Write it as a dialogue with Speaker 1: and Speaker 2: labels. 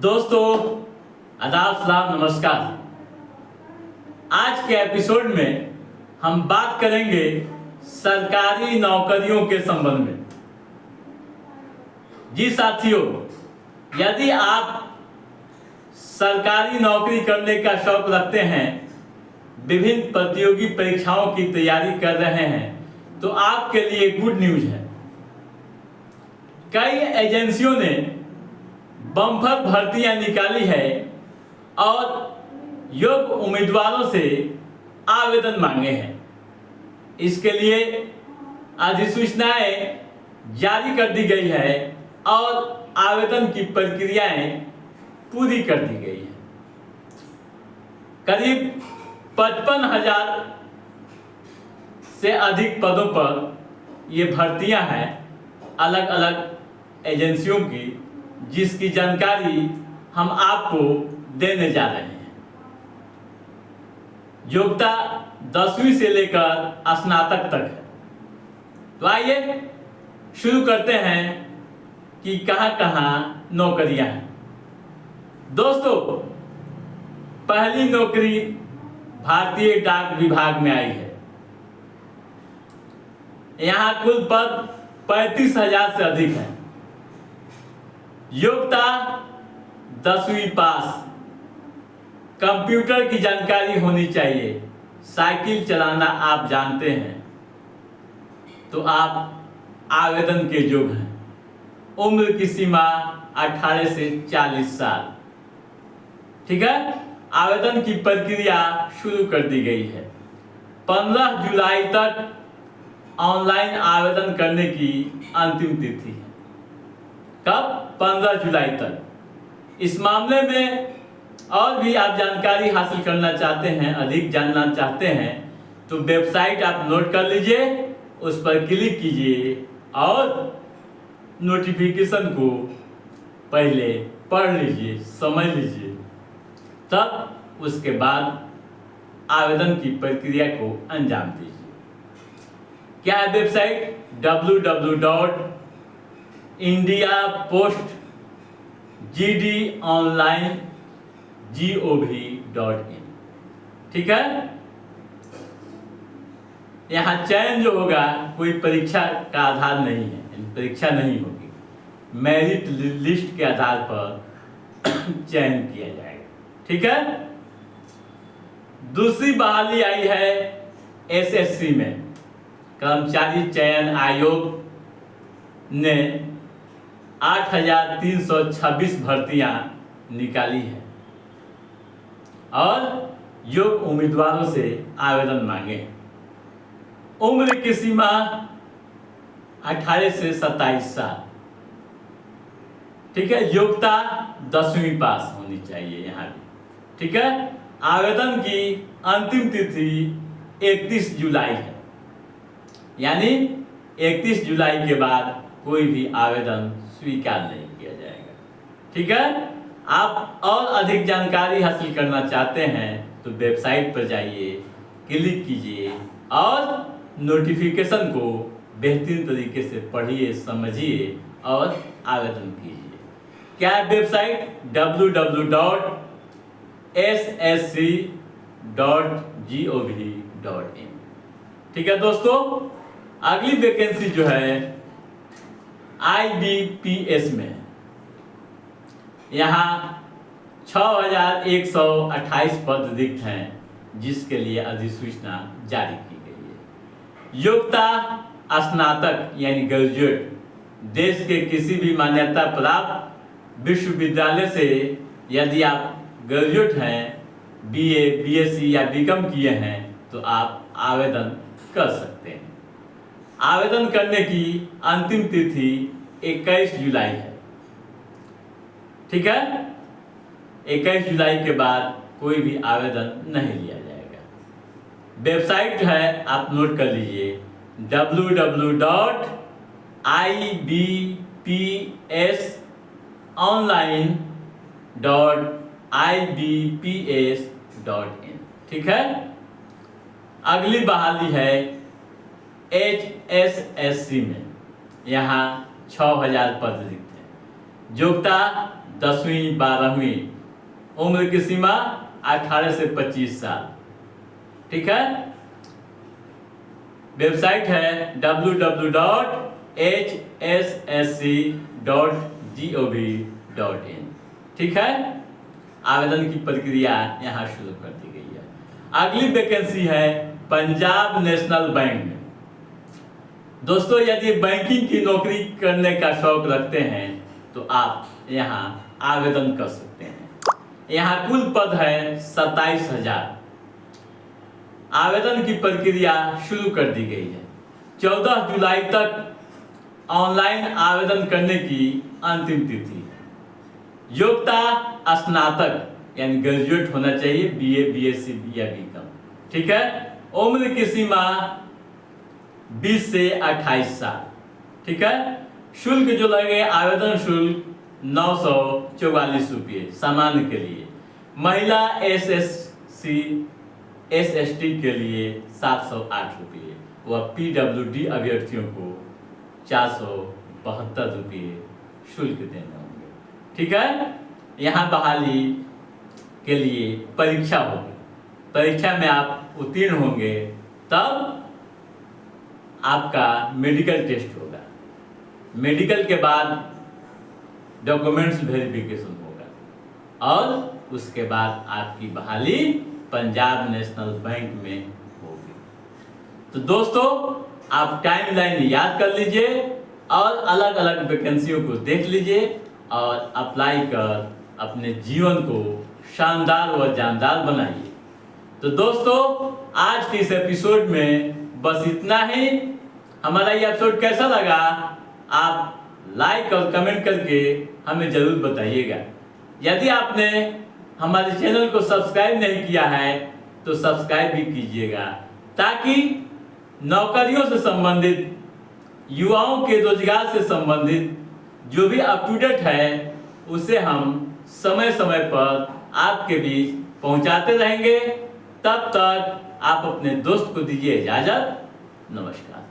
Speaker 1: दोस्तों आदाब सलाम नमस्कार। आज के एपिसोड में हम बात करेंगे सरकारी नौकरियों के संबंध में। जी साथियों, यदि आप सरकारी नौकरी करने का शौक रखते हैं, विभिन्न प्रतियोगी परीक्षाओं की तैयारी कर रहे हैं, तो आपके लिए गुड न्यूज है। कई एजेंसियों ने बम्पर भर्तियां निकाली है और योग्य उम्मीदवारों से आवेदन मांगे हैं। इसके लिए अधिसूचनाएं जारी कर दी गई है और आवेदन की प्रक्रियाएं पूरी कर दी गई है। करीब 55,000 से अधिक पदों पर ये भर्तियां हैं अलग अलग एजेंसियों की, जिसकी जानकारी हम आपको देने जा रहे हैं। योग्यता 10वीं से लेकर स्नातक तक है। तो आइए शुरू करते हैं कि कहां नौकरियां हैं। दोस्तों, पहली नौकरी भारतीय डाक विभाग में आई है। यहां कुल पद 35,000 से अधिक है। योग्यता 10वीं पास, कंप्यूटर की जानकारी होनी चाहिए। साइकिल चलाना आप जानते हैं तो आप आवेदन के योग्य हैं। उम्र की सीमा 18 से 40 साल। ठीक है, आवेदन की प्रक्रिया शुरू कर दी गई है। 15 जुलाई तक ऑनलाइन आवेदन करने की अंतिम तिथि है। कब? 15 जुलाई तक। इस मामले में और भी आप जानकारी हासिल करना चाहते हैं, अधिक जानना चाहते हैं, तो वेबसाइट आप नोट कर लीजिए, उस पर क्लिक कीजिए और नोटिफिकेशन को पहले पढ़ लीजिए, समझ लीजिए, तब उसके बाद आवेदन की प्रक्रिया को अंजाम दीजिए। क्या है वेबसाइट? www.indiapostgdonline.gov.in। ठीक है, यहाँ चयन जो होगा कोई परीक्षा का आधार नहीं है, परीक्षा नहीं होगी, मेरिट लिस्ट के आधार पर चयन किया जाएगा। ठीक है, दूसरी बहाली आई है एसएससी में। कर्मचारी चयन आयोग ने 8,326 भर्तियां निकाली है और योग्य उम्मीदवारों से आवेदन मांगे। उम्र की सीमा 18 से 27 साल। ठीक है, योग्यता 10वीं पास होनी चाहिए यहाँ भी। ठीक है, आवेदन की अंतिम तिथि 31 जुलाई है, यानी 31 जुलाई के बाद कोई भी आवेदन स्वीकार नहीं किया जाएगा। ठीक है, आप और अधिक जानकारी हासिल करना चाहते हैं तो वेबसाइट पर जाइए, क्लिक कीजिए और नोटिफिकेशन को बेहतरीन तरीके से पढ़िए, समझिए और आवेदन कीजिए। क्या है वेबसाइट? www.ssc.gov.in। ठीक है दोस्तों, अगली वैकेंसी जो है IBPS में। यहाँ 6,128 पद रिक्त हैं, जिसके लिए अधिसूचना जारी की गई है। योग्यता स्नातक यानी ग्रेजुएट, देश के किसी भी मान्यता प्राप्त विश्वविद्यालय से यदि आप ग्रेजुएट हैं, BA, BSc या BCom किए हैं, तो आप आवेदन कर सकते हैं। आवेदन करने की अंतिम तिथि 21 जुलाई है। ठीक है, 21 जुलाई के बाद कोई भी आवेदन नहीं लिया जाएगा। वेबसाइट जो है आप नोट कर लीजिए, www.ibpsonline.ibps.in। ठीक है, अगली बहाली है HSSC में। यहाँ 6,000 पद रिक्त हैं। योग्यता 10वीं 12वीं, उम्र की सीमा 18 से 25 साल। ठीक है, वेबसाइट है www.hssc.gov.in। ठीक है, आवेदन की प्रक्रिया यहाँ शुरू कर दी गई है। अगली वैकेंसी है पंजाब नेशनल बैंक में। दोस्तों, यदि बैंकिंग की नौकरी करने का शौक रखते हैं तो आप यहाँ आवेदन कर सकते हैं। यहाँ कुल पद है 27,000। आवेदन की प्रक्रिया शुरू कर दी गई है। 14 जुलाई तक ऑनलाइन आवेदन करने की अंतिम तिथि है। योग्यता स्नातक यानी ग्रेजुएट होना चाहिए, बीए, बीएससी या बीकॉम। ठीक है, उम्र की सीमा 20 से 28 साल। ठीक है, शुल्क जो लगे, आवेदन शुल्क 944 रुपये सामान्य के लिए, महिला SSC SST के लिए 708 रुपये व PWD अभ्यर्थियों को 472 रुपये शुल्क देने होंगे। ठीक है, यहाँ बहाली के लिए परीक्षा होगी। परीक्षा में आप उत्तीर्ण होंगे तब आपका मेडिकल टेस्ट होगा। मेडिकल के बाद डॉक्यूमेंट्स वेरिफिकेशन होगा और उसके बाद आपकी बहाली पंजाब नेशनल बैंक में होगी। तो दोस्तों, आप टाइमलाइन याद कर लीजिए और अलग अलग वैकेंसियों को देख लीजिए और अप्लाई कर अपने जीवन को शानदार व जानदार बनाइए। तो दोस्तों, आज के इस एपिसोड में बस इतना ही। हमारा ये एपिसोड कैसा लगा आप लाइक और कमेंट करके हमें जरूर बताइएगा। यदि आपने हमारे चैनल को सब्सक्राइब नहीं किया है तो सब्सक्राइब भी कीजिएगा, ताकि नौकरियों से संबंधित, युवाओं के रोजगार से संबंधित जो भी अप टू डेट है उसे हम समय समय पर आपके बीच पहुंचाते रहेंगे। तब तक आप अपने दोस्त को दीजिए इजाजत। नमस्कार।